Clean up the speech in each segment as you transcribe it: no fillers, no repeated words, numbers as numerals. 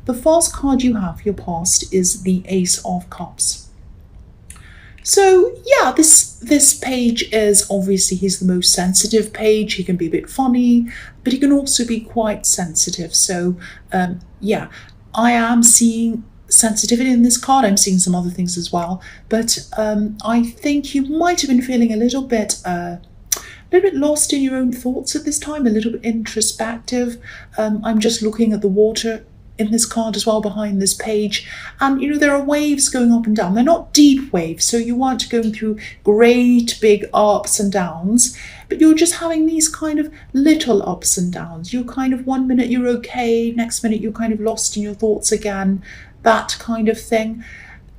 The first card you have for your past is the Ace of Cups. So yeah, this page is obviously, he's the most sensitive page. He can be a bit funny, but he can also be quite sensitive. So yeah, I am seeing sensitivity in this card. I'm seeing some other things as well, but I think you might have been feeling a little bit lost in your own thoughts at this time, a little bit introspective. I'm just looking at the water in this card as well behind this page, and there are waves going up and down. They're not deep waves, so you aren't going through great big ups and downs, but you're just having these kind of little ups and downs. You're kind of, one minute you're okay, next minute you're kind of lost in your thoughts again, that kind of thing.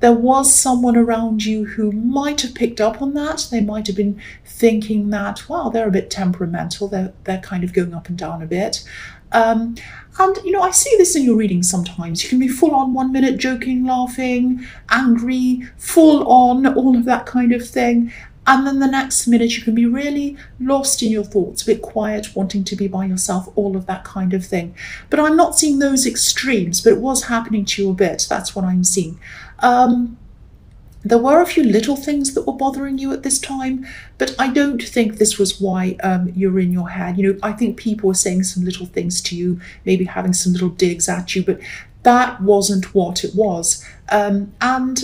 There was someone around you who might have picked up on that. They might have been thinking that, wow, they're a bit temperamental, they're kind of going up and down a bit. And I see this in your reading sometimes. You can be full on one minute, joking, laughing, angry, full on, all of that kind of thing. And then the next minute you can be really lost in your thoughts, a bit quiet, wanting to be by yourself, all of that kind of thing. But I'm not seeing those extremes, but it was happening to you a bit. That's what I'm seeing. There were a few little things that were bothering you at this time, but I don't think this was why you're in your head. I think people were saying some little things to you, maybe having some little digs at you, but that wasn't what it was. And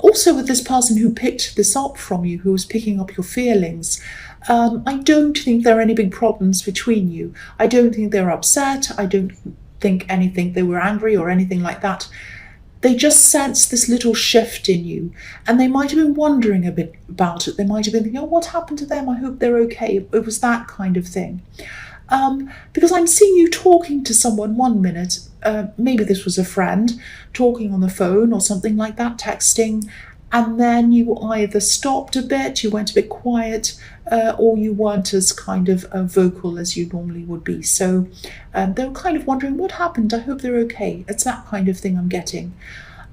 also with this person who picked this up from you, who was picking up your feelings, I don't think there are any big problems between you. I don't think they're upset. I don't think they were angry or anything like that. They just sensed this little shift in you, and they might have been wondering a bit about it. They might have been thinking, oh, what happened to them? I hope they're okay. It was that kind of thing. Because I'm seeing you talking to someone one minute, maybe this was a friend, talking on the phone or something like that, texting, and then you either stopped a bit, you went a bit quiet, or you weren't as kind of vocal as you normally would be. So they were kind of wondering, what happened? I hope they're okay. It's that kind of thing I'm getting.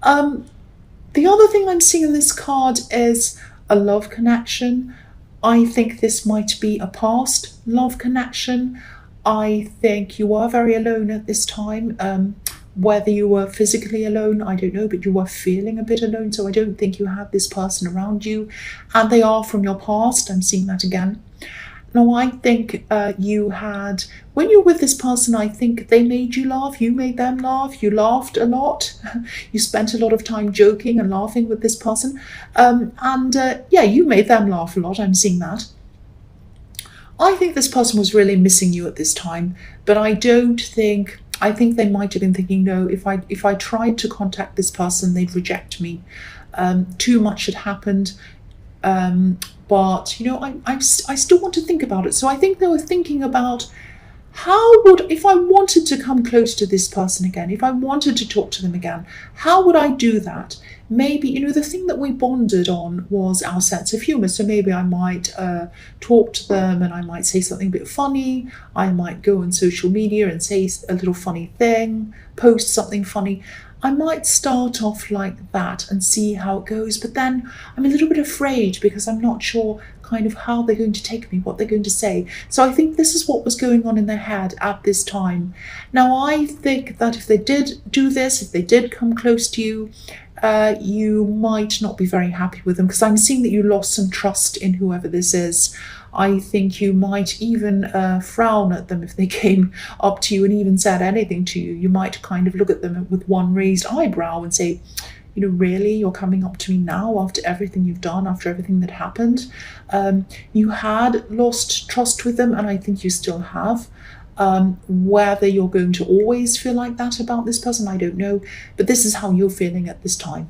The other thing I'm seeing in this card is a love connection. I think this might be a past love connection. I think you are very alone at this time. Whether you were physically alone, I don't know, but you were feeling a bit alone. So I don't think you have this person around you, and they are from your past. I'm seeing that again. Now, I think you had, when you're with this person, I think they made you laugh, you made them laugh, you laughed a lot, you spent a lot of time joking and laughing with this person, yeah, you made them laugh a lot. I'm seeing that. I think this person was really missing you at this time, but I think they might have been thinking, no, if I tried to contact this person, they'd reject me. Too much had happened. But I still want to think about it. So I think they were thinking about, if I wanted to come close to this person again, if I wanted to talk to them again, how would I do that? Maybe, the thing that we bonded on was our sense of humor. So maybe I might talk to them and I might say something a bit funny. I might go on social media and say a little funny thing, post something funny. I might start off like that and see how it goes, but then I'm a little bit afraid because I'm not sure kind of how they're going to take me, what they're going to say. So I think this is what was going on in their head at this time. Now, I think that if they did do this, if they did come close to you, you might not be very happy with them, because I'm seeing that you lost some trust in whoever this is. I think you might even frown at them if they came up to you and even said anything to you. You might kind of look at them with one raised eyebrow and say, really, you're coming up to me now after everything you've done, after everything that happened? You had lost trust with them, and I think you still have. Whether you're going to always feel like that about this person, I don't know, but this is how you're feeling at this time.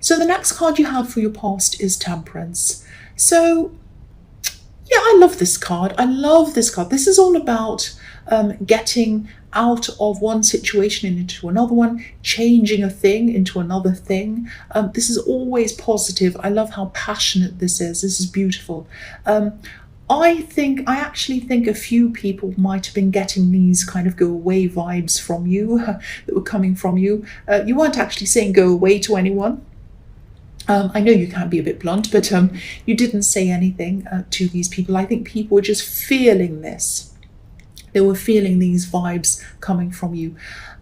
So the next card you have for your past is Temperance. So yeah, I love this card. I love this card. This is all about getting out of one situation and into another one, changing a thing into another thing. This is always positive. I love how passionate this is. This is beautiful. I actually think a few people might have been getting these kind of go away vibes from you that were coming from you. You weren't actually saying go away to anyone. I know you can be a bit blunt, but you didn't say anything to these people. I think people were just feeling this. They were feeling these vibes coming from you.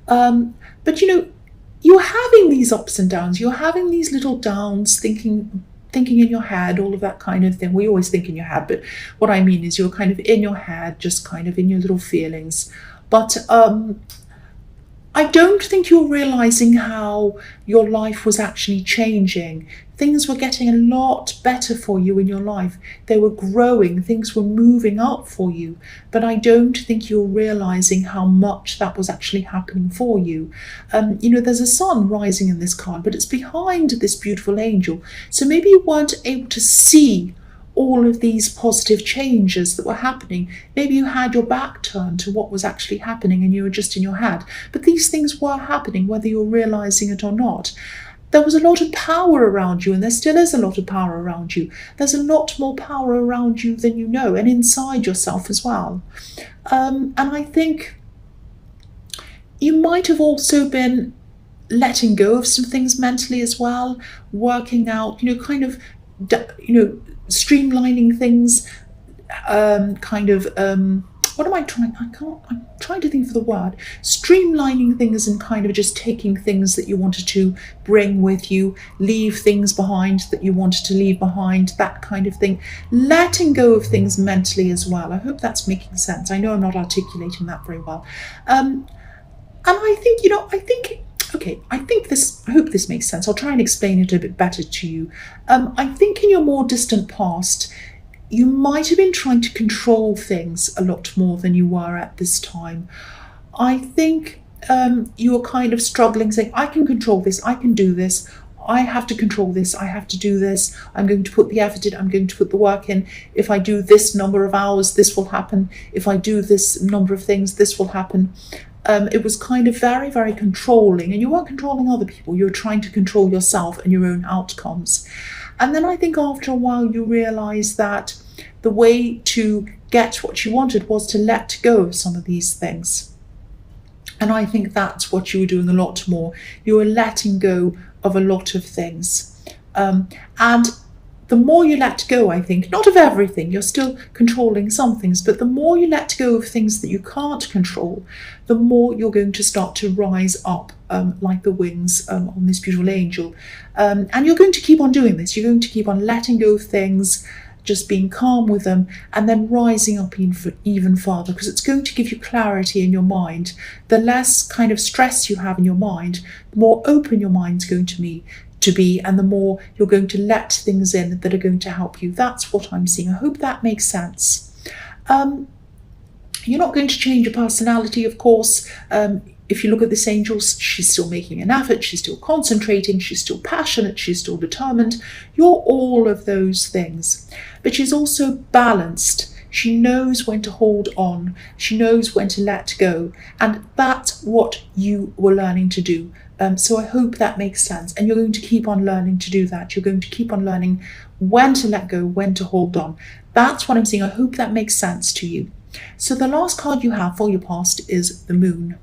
But you're having these ups and downs. You're having these little downs, thinking in your head, all of that kind of thing. We always think in your head, but what I mean is you're kind of in your head, just kind of in your little feelings. But I don't think you're realizing how your life was actually changing. Things were getting a lot better for you in your life. They were growing, things were moving up for you. But I don't think you're realizing how much that was actually happening for you. There's a sun rising in this card, but it's behind this beautiful angel. So maybe you weren't able to see all of these positive changes that were happening. Maybe you had your back turned to what was actually happening and you were just in your head. But these things were happening, whether you're realizing it or not. There was a lot of power around you, and there still is a lot of power around you. There's a lot more power around you than you know, and inside yourself as well. And I think you might have also been letting go of some things mentally as well, working out, streamlining things, what am I trying? I'm trying to think of the word. Streamlining things and kind of just taking things that you wanted to bring with you, leave things behind that you wanted to leave behind, that kind of thing. Letting go of things mentally as well. I hope that's making sense. I know I'm not articulating that very well. And I think, I hope this makes sense. I'll try and explain it a bit better to you. I think in your more distant past, you might have been trying to control things a lot more than you were at this time. I think you were kind of struggling, saying, I can control this, I can do this, I have to control this, I have to do this, I'm going to put the effort in, I'm going to put the work in. If I do this number of hours, this will happen. If I do this number of things, this will happen. It was kind of very, very controlling, and you weren't controlling other people. You were trying to control yourself and your own outcomes. And then I think after a while you realised that the way to get what you wanted was to let go of some of these things. And I think that's what you were doing a lot more. You were letting go of a lot of things. And the more you let go, I think, not of everything, you're still controlling some things, but the more you let go of things that you can't control, the more you're going to start to rise up like the wings on this beautiful angel. And you're going to keep on doing this. You're going to keep on letting go of things, just being calm with them, and then rising up even farther, because it's going to give you clarity in your mind. The less kind of stress you have in your mind, the more open your mind's going to be, and the more you're going to let things in that are going to help you. That's what I'm seeing. I hope that makes sense. You're not going to change your personality, of course. If you look at this angel, she's still making an effort, she's still concentrating, she's still passionate, she's still determined. You're all of those things. But she's also balanced. She knows when to hold on. She knows when to let go. And that's what you were learning to do. So I hope that makes sense. And you're going to keep on learning to do that. You're going to keep on learning when to let go, when to hold on. That's what I'm saying. I hope that makes sense to you. So the last card you have for your past is the Moon.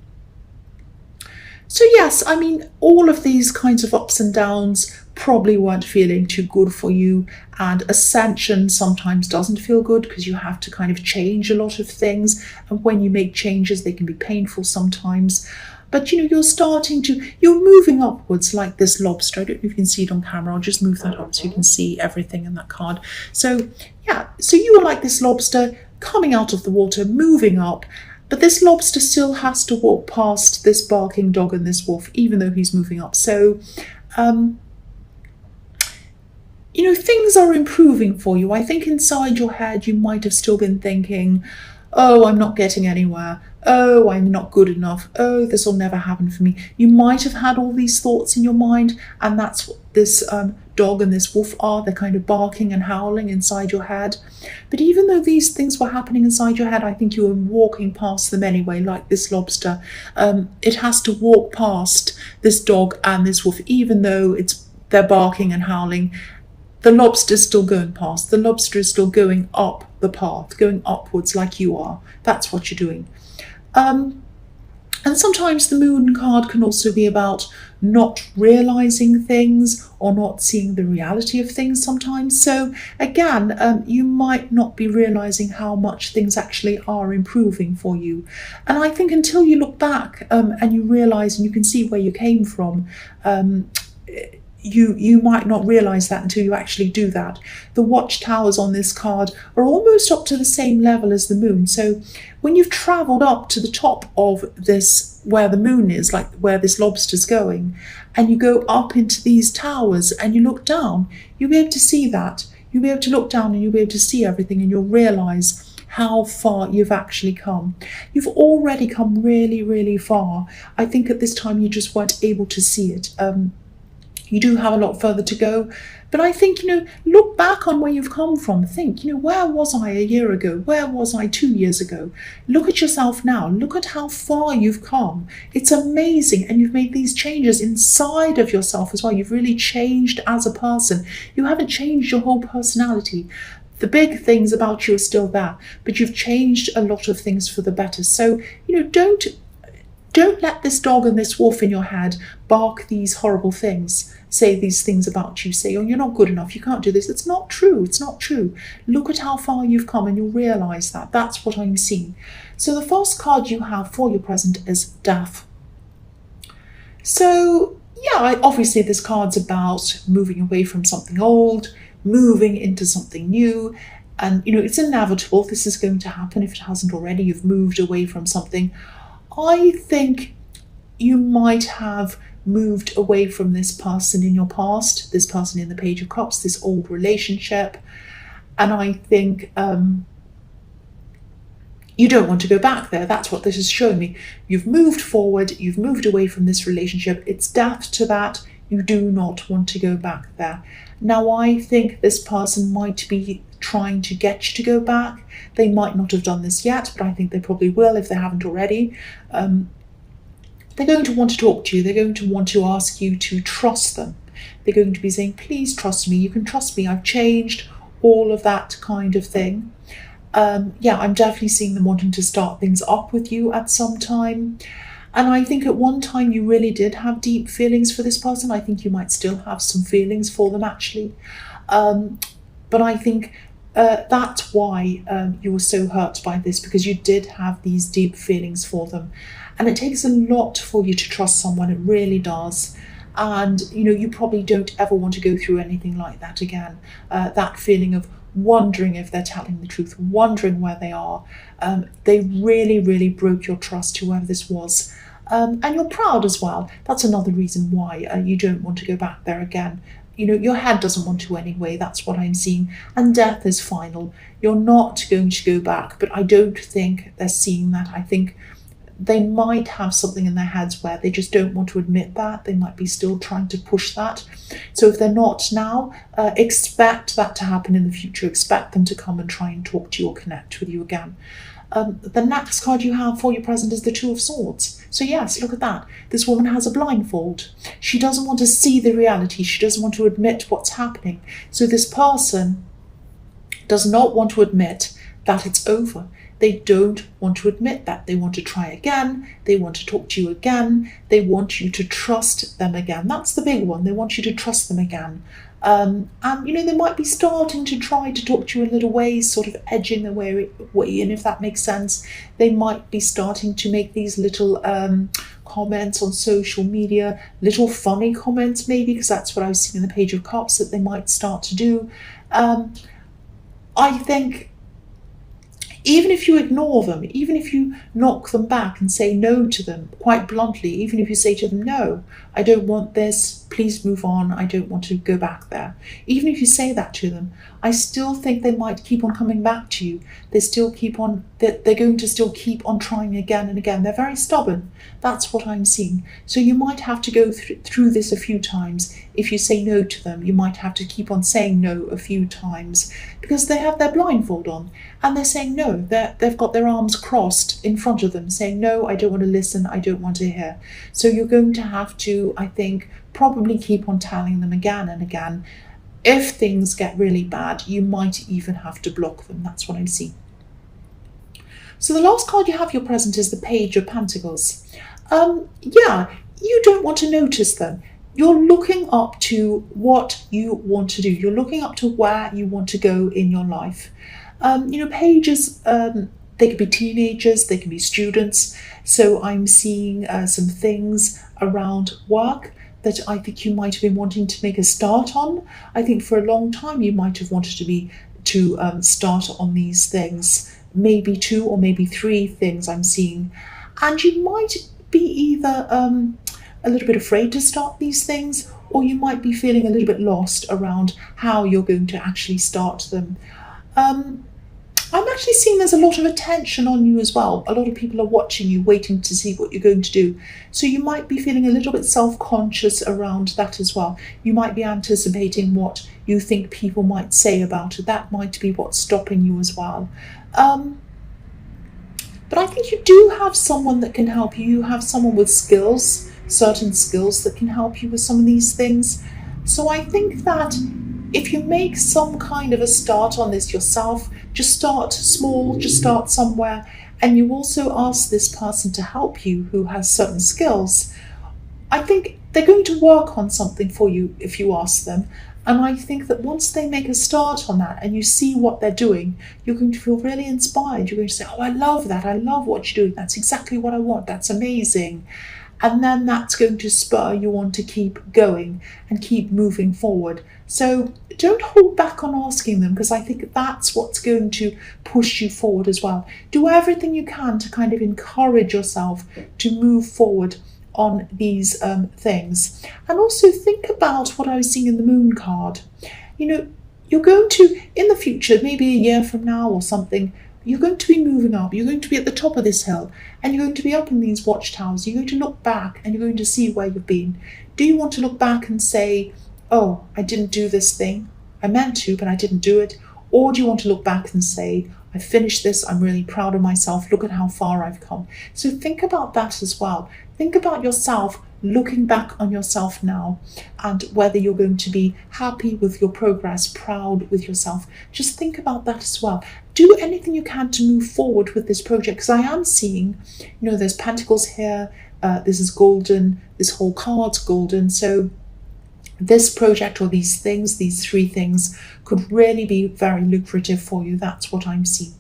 So yes, I mean, all of these kinds of ups and downs probably weren't feeling too good for you. And ascension sometimes doesn't feel good because you have to kind of change a lot of things. And when you make changes, they can be painful sometimes. But you're you're moving upwards like this lobster. I don't know if you can see it on camera. I'll just move that up so you can see everything in that card. So yeah, so you are like this lobster coming out of the water, moving up. But this lobster still has to walk past this barking dog and this wolf, even though he's moving up. So, things are improving for you. I think inside your head, you might have still been thinking, oh, I'm not getting anywhere. Oh, I'm not good enough. Oh, this will never happen for me. You might have had all these thoughts in your mind, and that's what this dog and this wolf are. They're kind of barking and howling inside your head. But even though these things were happening inside your head, I think you were walking past them anyway, like this lobster. It has to walk past this dog and this wolf, even though they're barking and howling. The lobster's still going past. The lobster is still going up the path, going upwards like you are. That's what you're doing. And sometimes the moon card can also be about not realizing things or not seeing the reality of things sometimes. So again, you might not be realizing how much things actually are improving for you. And I think until you look back and you realize and you can see where you came from, you might not realize that until you actually do that. The watchtowers on this card are almost up to the same level as the moon. So when you've traveled up to the top of this, where the moon is, like where this lobster's going, and you go up into these towers and you look down, you'll be able to see that. You'll be able to look down and you'll be able to see everything, and you'll realize how far you've actually come. You've already come really, really far. I think at this time you just weren't able to see it. You do have a lot further to go, but I think, look back on where you've come from. Think, where was I a year ago? Where was I 2 years ago? Look at yourself now. Look at how far you've come. It's amazing. And you've made these changes inside of yourself as well. You've really changed as a person. You haven't changed your whole personality. The big things about you are still there, but you've changed a lot of things for the better. So, don't let this dog and this wolf in your head bark these horrible things, say these things about you, say, oh, you're not good enough, you can't do this. It's not true. It's not true. Look at how far you've come and you'll realize that. That's what I'm seeing. So the first card you have for your present is Death. So, yeah, obviously this card's about moving away from something old, moving into something new. And, it's inevitable. This is going to happen if it hasn't already. You've moved away from something. I think you might have moved away from this person in your past, this person in the Page of Cups, this old relationship. And I think you don't want to go back there. That's what this is showing me. You've moved forward. You've moved away from this relationship. It's death to that. You do not want to go back there. Now, I think this person might be trying to get you to go back. They might not have done this yet, but I think they probably will if they haven't already. They're going to want to talk to you. They're going to want to ask you to trust them. They're going to be saying, please trust me. You can trust me. I've changed, all of that kind of thing. Yeah, I'm definitely seeing them wanting to start things up with you at some time. And I think at one time you really did have deep feelings for this person. I think you might still have some feelings for them, actually. But I think that's why you were so hurt by this, because you did have these deep feelings for them. And it takes a lot for you to trust someone. It really does. And, you probably don't ever want to go through anything like that again. That feeling of wondering if they're telling the truth, wondering where they are. They really, really broke your trust, whoever this was. And you're proud as well. That's another reason why you don't want to go back there again. Your head doesn't want to anyway. That's what I'm seeing. And death is final. You're not going to go back, but I don't think they're seeing that. I think they might have something in their heads where they just don't want to admit that. They might be still trying to push that. So if they're not now, expect that to happen in the future. Expect them to come and try and talk to you or connect with you again. The next card you have for your present is the Two of Swords. So yes, look at that. This woman has a blindfold. She doesn't want to see the reality. She doesn't want to admit what's happening. So this person does not want to admit that it's over. They don't want to admit that. They want to try again. They want to talk to you again. They want you to trust them again. That's the big one. They want you to trust them again. And, they might be starting to try to talk to you in little ways, sort of edging their way in, if that makes sense. They might be starting to make these little comments on social media, little funny comments maybe, because that's what I was seeing in the Page of Cups that they might start to do. I think even if you ignore them, even if you knock them back and say no to them quite bluntly, even if you say to them, no, I don't want this, please move on, I don't want to go back there. Even if you say that to them, I still think they might keep on coming back to you. They're going to still keep on trying again and again. They're very stubborn. That's what I'm seeing. So you might have to go through this a few times. If you say no to them, you might have to keep on saying no a few times, because they have their blindfold on and they're saying no. They've got their arms crossed in front of them saying, no, I don't want to listen, I don't want to hear. So you're going to have to, I think, probably keep on telling them again and again. If things get really bad, you might even have to block them. That's what I'm seeing. So the last card you have your present is the Page of Pentacles. Yeah, you don't want to notice them. You're looking up to what you want to do. You're looking up to where you want to go in your life. Pages, they could be teenagers, they can be students. So I'm seeing some things around work that I think you might have been wanting to make a start on. I think for a long time you might have wanted to start on these things, maybe 2 or maybe 3 things I'm seeing, and you might be either a little bit afraid to start these things, or you might be feeling a little bit lost around how you're going to actually start them. Um, I'm actually seeing there's a lot of attention on you as well. A lot of people are watching you, waiting to see what you're going to do. So you might be feeling a little bit self-conscious around that as well. You might be anticipating what you think people might say about it. That might be what's stopping you as well. But I think you do have someone that can help you. You have someone with skills, certain skills that can help you with some of these things. So I think that if you make some kind of a start on this yourself, just start small, just start somewhere, and you also ask this person to help you who has certain skills, I think they're going to work on something for you if you ask them. And I think that once they make a start on that and you see what they're doing, you're going to feel really inspired. You're going to say, oh, I love that. I love what you're doing. That's exactly what I want. That's amazing. And then that's going to spur you on to keep going and keep moving forward. So don't hold back on asking them, because I think that's what's going to push you forward as well. Do everything you can to kind of encourage yourself to move forward on these things. And also think about what I was seeing in the moon card. You're going to, in the future, maybe a year from now or something, you're going to be moving up. You're going to be at the top of this hill, and you're going to be up in these watchtowers. You're going to look back and you're going to see where you've been. Do you want to look back and say, oh, I didn't do this thing. I meant to, but I didn't do it. Or do you want to look back and say, I finished this. I'm really proud of myself. Look at how far I've come. So think about that as well. Think about yourself, looking back on yourself now, and whether you're going to be happy with your progress, proud with yourself. Just think about that as well. Do anything you can to move forward with this project, because I am seeing, there's pentacles here. This is golden. This whole card's golden. So this project or these things, these 3 things, could really be very lucrative for you. That's what I'm seeing.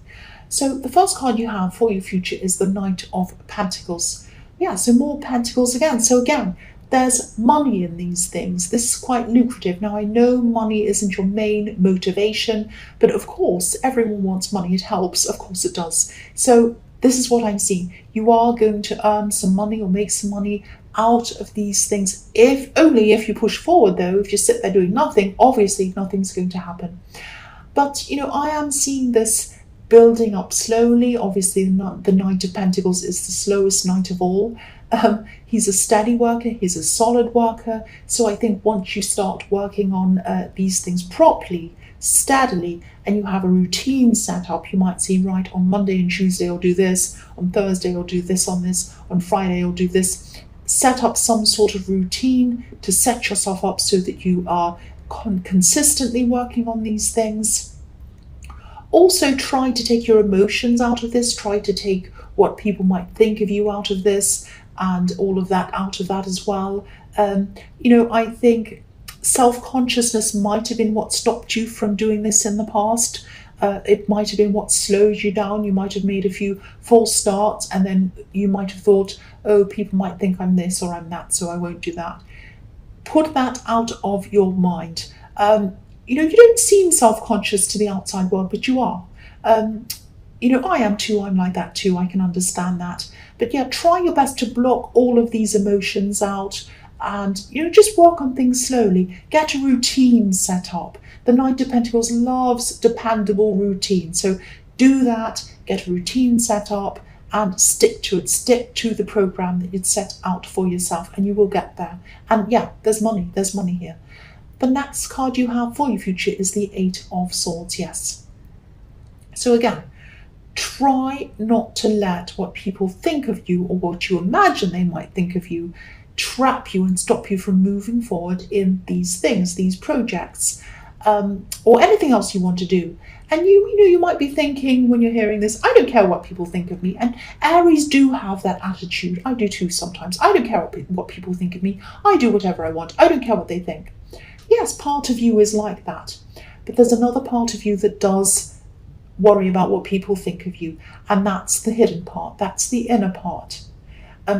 So the first card you have for your future is the Knight of Pentacles. Yeah, so more pentacles again. So again, there's money in these things. This is quite lucrative. Now, I know money isn't your main motivation, but of course, everyone wants money. It helps. Of course it does. So this is what I'm seeing. You are going to earn some money or make some money out of these things, only if you push forward, though. If you sit there doing nothing, obviously nothing's going to happen. But, I am seeing this building up slowly. Obviously, the Knight of Pentacles is the slowest knight of all. He's a steady worker. He's a solid worker. So I think once you start working on these things properly, steadily, and you have a routine set up, you might see, right, on Monday and Tuesday I'll do this, on Thursday I'll do this, on Friday I'll do this. Set up some sort of routine to set yourself up so that you are consistently working on these things. Also, try to take your emotions out of this. Try to take what people might think of you out of this, and all of that out of that as well. I think self-consciousness might have been what stopped you from doing this in the past. It might have been what slowed you down. You might have made a few false starts, and then you might have thought, oh, people might think I'm this or I'm that, so I won't do that. Put that out of your mind. You don't seem self-conscious to the outside world, but you are. I am too. I'm like that too. I can understand that. But yeah, try your best to block all of these emotions out, and just work on things slowly. Get a routine set up. The Knight of Pentacles loves dependable routine. So do that, get a routine set up, and stick to it. Stick to the program that you'd set out for yourself, and you will get there. And yeah, there's money. There's money here. The next card you have for your future is the 8 of Swords. Yes. So again, try not to let what people think of you or what you imagine they might think of you trap you and stop you from moving forward in these things, these projects. or anything else you want to do. And you might be thinking when you're hearing this, I don't care what people think of me. And Aries do have that attitude. I do too sometimes. I don't care what people think of me. I do whatever I want. I don't care what they think. Yes, part of you is like that. But there's another part of you that does worry about what people think of you. And that's the hidden part. That's the inner part.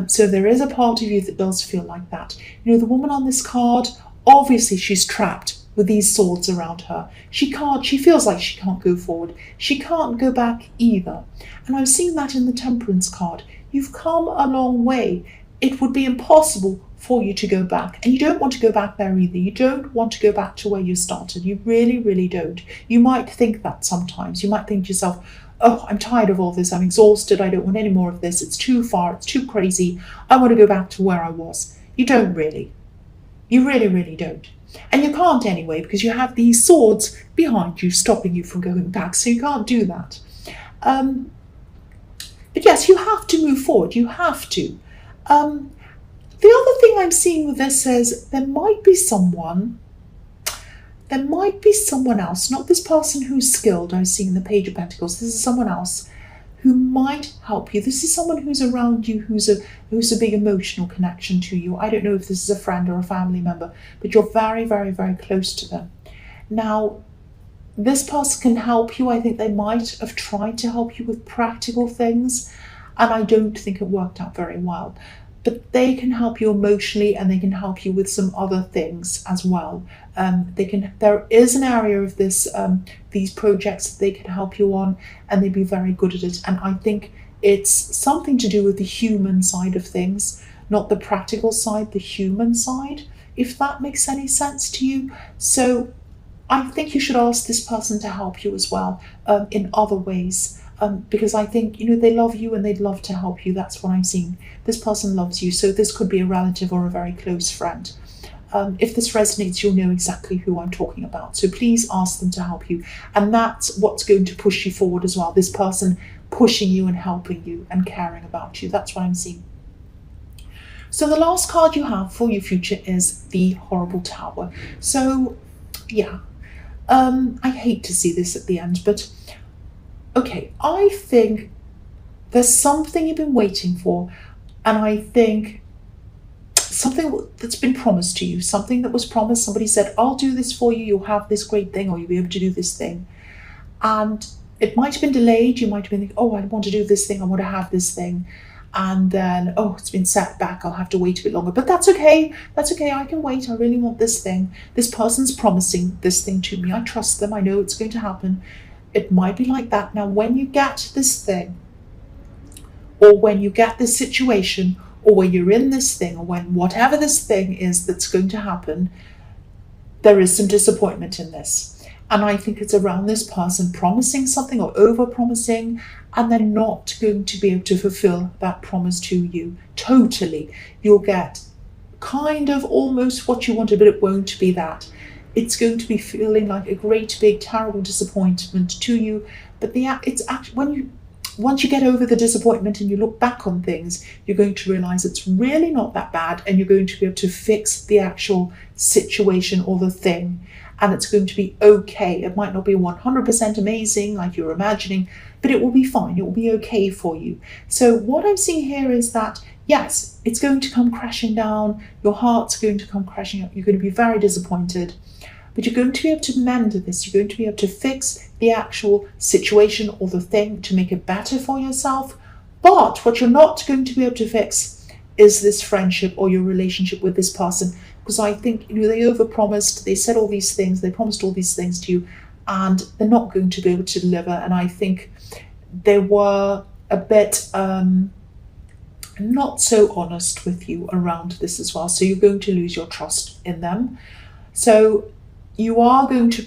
So there is a part of you that does feel like that. The woman on this card, obviously she's trapped with these swords around her. She feels like she can't go forward. She can't go back either. And I've seen that in the Temperance card. You've come a long way. It would be impossible for you to go back. And you don't want to go back there either. You don't want to go back to where you started. You really, really don't. You might think that sometimes. You might think to yourself, oh, I'm tired of all this. I'm exhausted. I don't want any more of this. It's too far. It's too crazy. I want to go back to where I was. You don't really. You really, really don't. And you can't anyway, because you have these swords behind you stopping you from going back. So you can't do that. But yes, you have to move forward. You have to. The other thing I'm seeing with this is there might be someone else, not this person who's skilled. I'm seeing the Page of Pentacles. This is someone else who might help you. This is someone who's around you, who's a big emotional connection to you. I don't know if this is a friend or a family member, but you're very, very, very close to them. Now, this person can help you. I think they might have tried to help you with practical things, and I don't think it worked out very well. But they can help you emotionally, and they can help you with some other things as well. There is an area of these projects that they can help you on, and they'd be very good at it. And I think it's something to do with the human side of things, not the practical side, the human side, if that makes any sense to you. So I think you should ask this person to help you as well, in other ways. Because I think, they love you and they'd love to help you. That's what I'm seeing. This person loves you. So this could be a relative or a very close friend. If this resonates, you'll know exactly who I'm talking about. So please ask them to help you. And that's what's going to push you forward as well. This person pushing you and helping you and caring about you. That's what I'm seeing. So the last card you have for your future is the Horrible Tower. So, yeah. I hate to see this at the end, but okay, I think there's something you've been waiting for, and I think something that's been promised to you, something that was promised. Somebody said, I'll do this for you, you'll have this great thing, or you'll be able to do this thing. And it might have been delayed. You might have been thinking, oh, I want to do this thing, I want to have this thing. And then, oh, it's been set back, I'll have to wait a bit longer. But that's okay, I can wait, I really want this thing. This person's promising this thing to me, I trust them, I know it's going to happen. It might be like that. Now, when you get this thing, or when you get this situation, or when you're in this thing, or when whatever this thing is that's going to happen, there is some disappointment in this. And I think it's around this person promising something or over-promising, and they're not going to be able to fulfill that promise to you totally. You'll get kind of almost what you wanted, but it won't be that. It's going to be feeling like a great, big, terrible disappointment to you. But it's actually, once you get over the disappointment and you look back on things, you're going to realize it's really not that bad, and you're going to be able to fix the actual situation or the thing, and it's going to be okay. It might not be 100% amazing like you're imagining, but it will be fine. It will be okay for you. So what I'm seeing here is that, yes, it's going to come crashing down. Your heart's going to come crashing up. You're going to be very disappointed. But you're going to be able to mend this. You're going to be able to fix the actual situation or the thing to make it better for yourself. But what you're not going to be able to fix is this friendship or your relationship with this person. Because I think they overpromised, they said all these things, they promised all these things to you, and they're not going to be able to deliver. And I think they were a bit not so honest with you around this as well. So you're going to lose your trust in them. So you are going to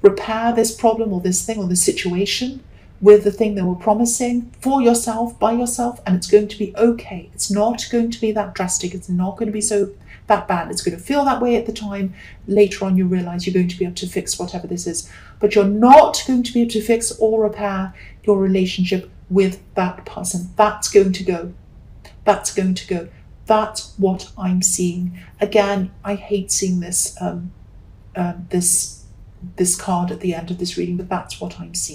repair this problem or this thing or this situation with the thing they were promising for yourself, by yourself, and it's going to be okay. It's not going to be that drastic. It's not going to be that bad. It's going to feel that way at the time. Later on, you realize you're going to be able to fix whatever this is, but you're not going to be able to fix or repair your relationship with that person. That's going to go. That's going to go. That's what I'm seeing. Again, I hate seeing this this card at the end of this reading, but that's what I'm seeing.